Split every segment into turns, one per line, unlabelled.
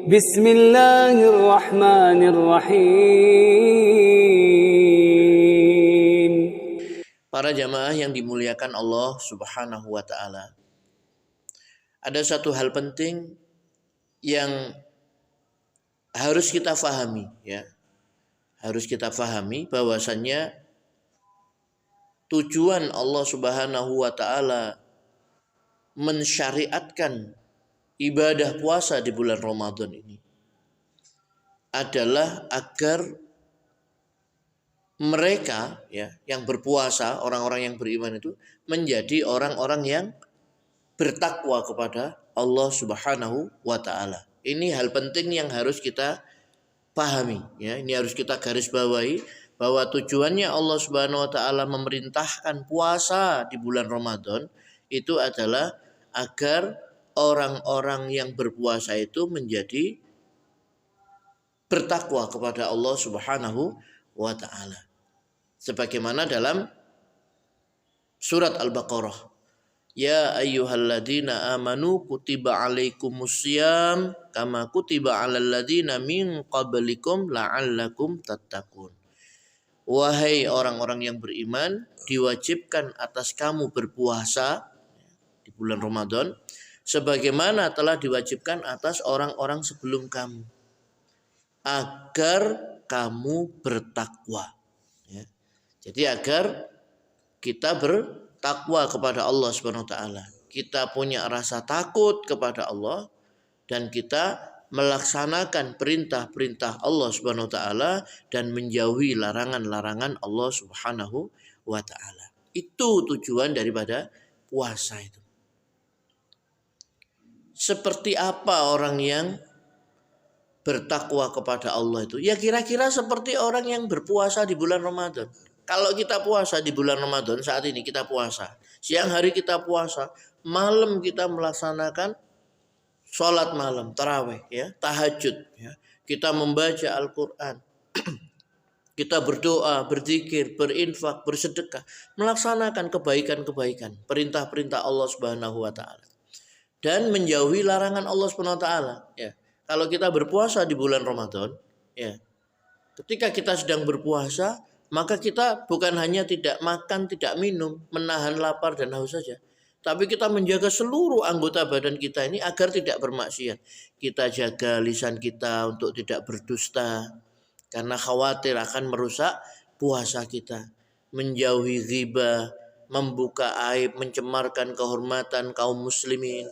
Bismillahirrahmanirrahim.
Para jamaah yang dimuliakan Allah Subhanahu wa taala. Ada satu hal penting yang harus kita fahami ya. Harus kita fahami bahwasannya tujuan Allah Subhanahu wa taala mensyariatkan ibadah puasa di bulan Ramadan ini adalah agar mereka ya yang berpuasa, orang-orang yang beriman itu menjadi orang-orang yang bertakwa kepada Allah Subhanahu wa taala. Ini hal penting yang harus kita pahami ya. Ini harus kita garis bawahi bahwa tujuannya Allah Subhanahu wa taala memerintahkan puasa di bulan Ramadan itu adalah agar orang-orang yang berpuasa itu menjadi bertakwa kepada Allah Subhanahu wa taala. Sebagaimana dalam surat Al-Baqarah, ya ayyuhalladzina amanu kutiba alaikumussyam kama kutiba alal ladzina min qablikum la'allakum tattaqun. Wahai orang-orang yang beriman, diwajibkan atas kamu berpuasa di bulan Ramadan sebagaimana telah diwajibkan atas orang-orang sebelum kamu agar kamu bertakwa ya. Jadi agar kita bertakwa kepada Allah Subhanahu wa taala. Kita punya rasa takut kepada Allah dan kita melaksanakan perintah-perintah Allah Subhanahu wa taala dan menjauhi larangan-larangan Allah Subhanahu wa taala. Itu tujuan daripada puasa itu. Seperti apa orang yang bertakwa kepada Allah itu? Ya kira-kira seperti orang yang berpuasa di bulan Ramadan. Kalau kita puasa di bulan Ramadan, saat ini kita puasa, siang hari kita puasa, malam kita melaksanakan sholat malam, tarawih, ya, tahajud, ya. Kita membaca Al-Quran, kita berdoa, berzikir, berinfak, bersedekah, melaksanakan kebaikan-kebaikan, perintah-perintah Allah Subhanahu wa taala. Dan menjauhi larangan Allah Subhanahu wa taala, ya. Kalau kita berpuasa di bulan Ramadan, ya. Ketika kita sedang berpuasa, maka kita bukan hanya tidak makan, tidak minum, menahan lapar dan haus saja. Tapi kita menjaga seluruh anggota badan kita ini agar tidak bermaksiat. Kita jaga lisan kita untuk tidak berdusta. Karena khawatir akan merusak puasa kita. Menjauhi ghibah, membuka aib, mencemarkan kehormatan kaum muslimin.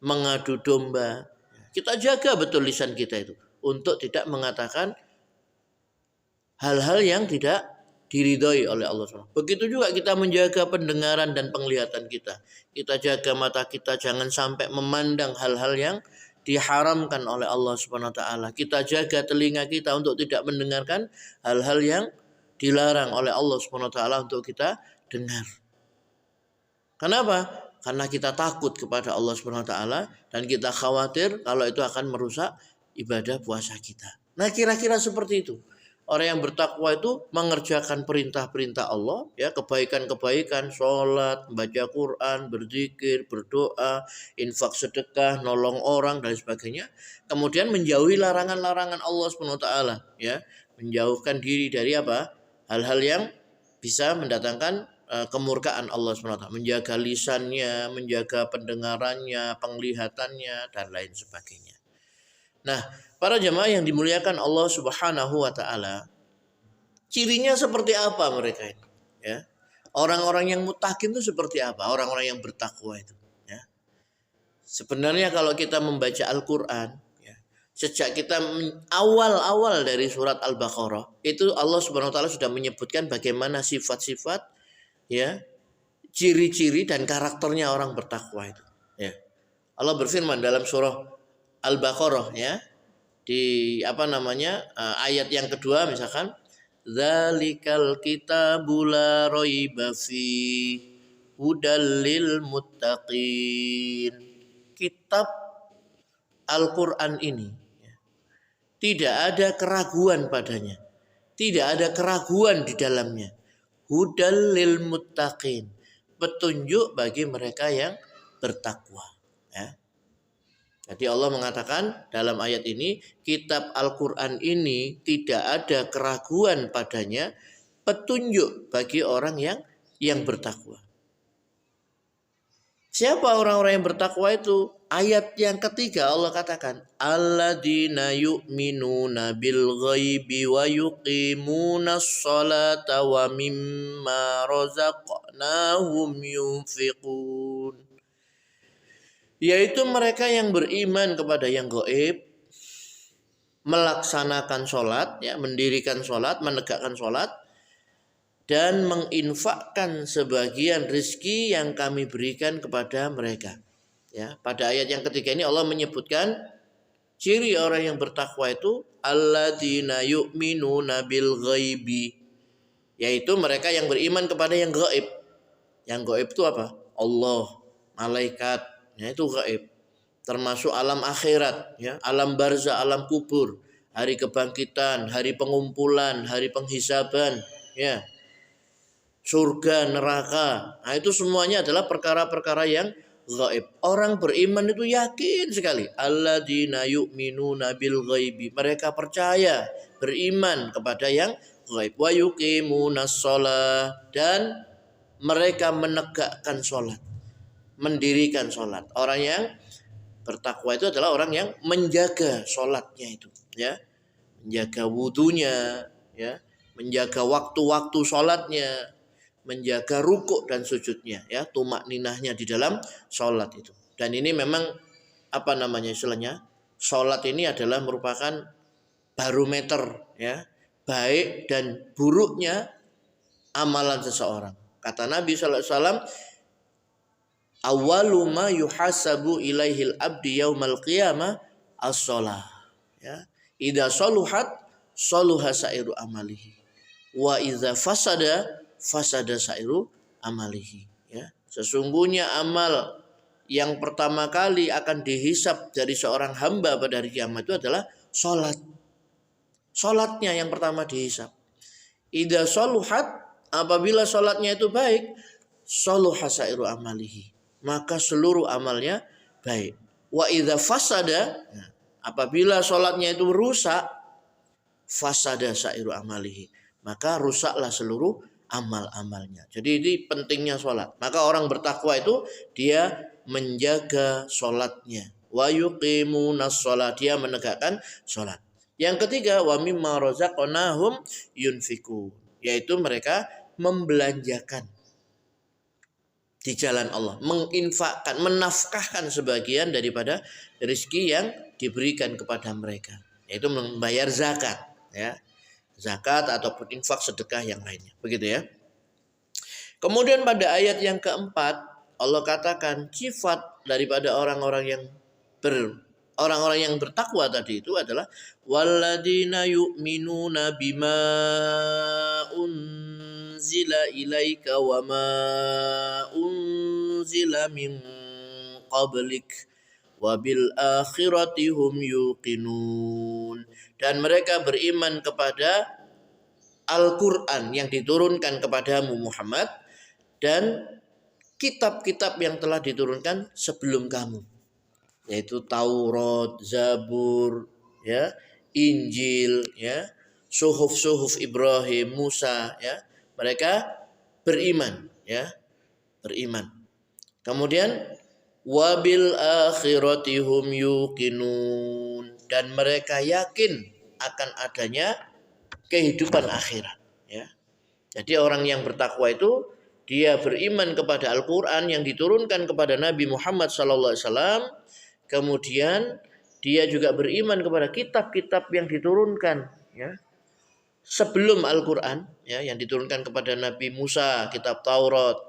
Mengadu domba. Kita jaga betul lisan kita itu. Untuk tidak mengatakan hal-hal yang tidak diridhoi oleh Allah SWT. Begitu juga kita menjaga pendengaran dan penglihatan kita. Kita jaga mata kita jangan sampai memandang hal-hal yang diharamkan oleh Allah SWT. Kita jaga telinga kita untuk tidak mendengarkan hal-hal yang dilarang oleh Allah SWT untuk kita dengar. Kenapa? Karena kita takut kepada Allah SWT dan kita khawatir kalau itu akan merusak ibadah puasa kita. Nah, kira-kira seperti itu. Orang yang bertakwa itu mengerjakan perintah-perintah Allah, ya, kebaikan-kebaikan, sholat, membaca Quran, berzikir, berdoa, infak sedekah, nolong orang dan sebagainya. Kemudian menjauhi larangan-larangan Allah SWT, ya, menjauhkan diri dari apa? Hal-hal yang bisa mendatangkan kemurkaan Allah SWT, menjaga lisannya, menjaga pendengarannya, penglihatannya dan lain sebagainya. Nah, para jemaah yang dimuliakan Allah Subhanahu wa taala, cirinya seperti apa mereka ini? Ya. Orang-orang yang muttaqin itu seperti apa? Orang-orang yang bertakwa itu, ya. Sebenarnya kalau kita membaca Al-Qur'an, ya, sejak kita awal-awal dari surat Al-Baqarah, itu Allah Subhanahu wa taala sudah menyebutkan bagaimana sifat-sifat, ya, ciri-ciri dan karakternya orang bertakwa itu, ya. Allah berfirman dalam surah Al-Baqarah, ya, di ayat yang kedua misalkan, Dzalikal kitabu la raiba fi hudal lil muttaqin. Kitab Al-Qur'an ini, ya, tidak ada keraguan padanya. Tidak ada keraguan di dalamnya. Hudal lil muttaqin. Petunjuk bagi mereka yang bertakwa, ya. Jadi Allah mengatakan dalam ayat ini, kitab Al-Quran ini tidak ada keraguan padanya, petunjuk bagi orang yang bertakwa. Siapa orang-orang yang bertakwa itu? Ayat yang ketiga Allah katakan, alladzina yu'minuna bil ghaibi wa yuqimunas sholata wa mimma razaqnahum yunfiqun. Yaitu mereka yang beriman kepada yang gaib, melaksanakan sholat, ya, mendirikan sholat, menegakkan sholat, dan menginfakkan sebagian rizki yang kami berikan kepada mereka. Ya, pada ayat yang ketiga ini Allah menyebutkan ciri orang yang bertakwa itu alladzina yu'minuna bil ghaibi, yaitu mereka yang beriman kepada yang gaib. Yang gaib itu apa? Allah, malaikat, ya, itu gaib. Termasuk alam akhirat, ya, alam barzah, alam kubur, hari kebangkitan, hari pengumpulan, hari penghisaban, ya, surga, neraka. Nah, itu semuanya adalah perkara-perkara yang gaib. Orang beriman itu yakin sekali. Alladzina yu'minuna bil ghaibi. Mereka percaya, beriman kepada yang gaib. Wa yuqimunas shalah, dan mereka menegakkan sholat, mendirikan sholat. Orang yang bertakwa itu adalah orang yang menjaga sholatnya itu, ya, menjaga wudunya, ya, menjaga waktu-waktu sholatnya, menjaga rukuk dan sujudnya, ya, tumak ninahnya di dalam sholat itu. Dan ini memang apa namanya istilahnya, sholat ini adalah merupakan barometer, ya, baik dan buruknya amalan seseorang. Kata Nabi SAW, awwalu ma yuhasabu ilaihil abdi yaumal qiyamah as-shalah. Ya, idza saluhat saluha sairu amalihi wa idza fasada sairu amalihi. Ya, sesungguhnya amal yang pertama kali akan dihisap dari seorang hamba pada hari kiamat itu adalah salat. Salatnya yang pertama dihisap. Idza saluhat, apabila salatnya itu baik, saluha sairu amalihi, maka seluruh amalnya baik. Wa idza fasada, apabila sholatnya itu rusak, fasada sairu amalihi, maka rusaklah seluruh amal-amalnya. Jadi ini pentingnya sholat. Maka orang bertakwa itu dia menjaga sholatnya. Wa yuqimunas sholat, dia menegakkan sholat. Yang ketiga, wa mimma razaqnahum yunfikun, yaitu mereka membelanjakan di jalan Allah, menginfakkan, menafkahkan sebagian daripada rezeki yang diberikan kepada mereka, yaitu membayar zakat, ya, zakat ataupun infak sedekah yang lainnya, begitu ya. Kemudian pada ayat yang keempat Allah katakan sifat daripada orang-orang yang bertakwa tadi itu adalah walladzina yu'minuna bima unzila ilaika wa ma unzila min qablik wa bil akhirati hum yuqinun. Dan mereka beriman kepada Al-Quran yang diturunkan kepadamu Muhammad dan kitab-kitab yang telah diturunkan sebelum kamu, yaitu Taurat, Zabur, ya, Injil, ya, suhuf Ibrahim, Musa, ya. Mereka beriman, ya, beriman. Kemudian wabil akhirati hum yuqinun, dan mereka yakin akan adanya kehidupan akhirat, ya. Jadi orang yang bertakwa itu dia beriman kepada Al-Quran yang diturunkan kepada Nabi Muhammad SAW. Kemudian dia juga beriman kepada kitab-kitab yang diturunkan, ya, sebelum Al-Quran, ya, yang diturunkan kepada Nabi Musa, kitab Taurat,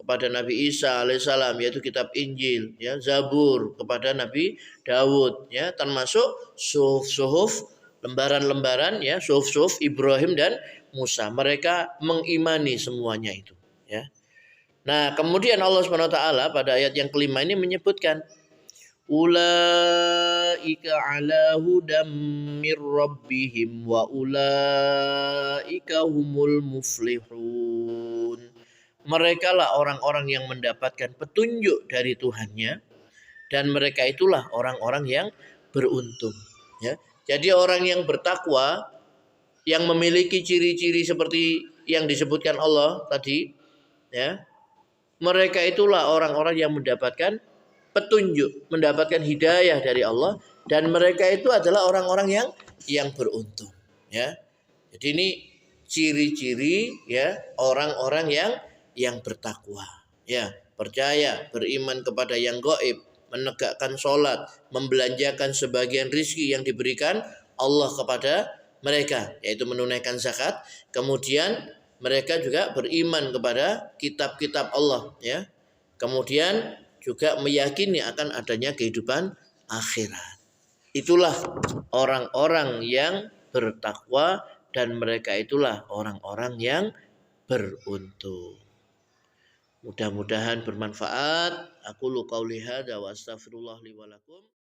kepada Nabi Isa alaihissalam, yaitu kitab Injil, ya, Zabur kepada Nabi Daud, ya, termasuk suhuf, lembaran-lembaran, ya, suhuf Ibrahim dan Musa. Mereka mengimani semuanya itu, ya. Nah, kemudian Allah Subhanahu wa taala pada ayat yang kelima ini menyebutkan ulaika ala hudam mir rabbihim wa ulaika humul muflihun. Mereka lah orang-orang yang mendapatkan petunjuk dari Tuhannya dan mereka itulah orang-orang yang beruntung. Ya. Jadi orang yang bertakwa yang memiliki ciri-ciri seperti yang disebutkan Allah tadi, ya, mereka itulah orang-orang yang mendapatkan petunjuk, mendapatkan hidayah dari Allah, dan mereka itu adalah orang-orang yang beruntung. Ya, jadi ini ciri-ciri ya orang-orang yang bertakwa. Ya, percaya, beriman kepada yang gaib, menegakkan sholat, membelanjakan sebagian rizki yang diberikan Allah kepada mereka, yaitu menunaikan zakat. Kemudian mereka juga beriman kepada kitab-kitab Allah, ya. Kemudian juga meyakini akan adanya kehidupan akhirat. Itulah orang-orang yang bertakwa dan mereka itulah orang-orang yang beruntung. Mudah-mudahan bermanfaat. Aku qauli hadza wa astaghfirullah li wa lakum.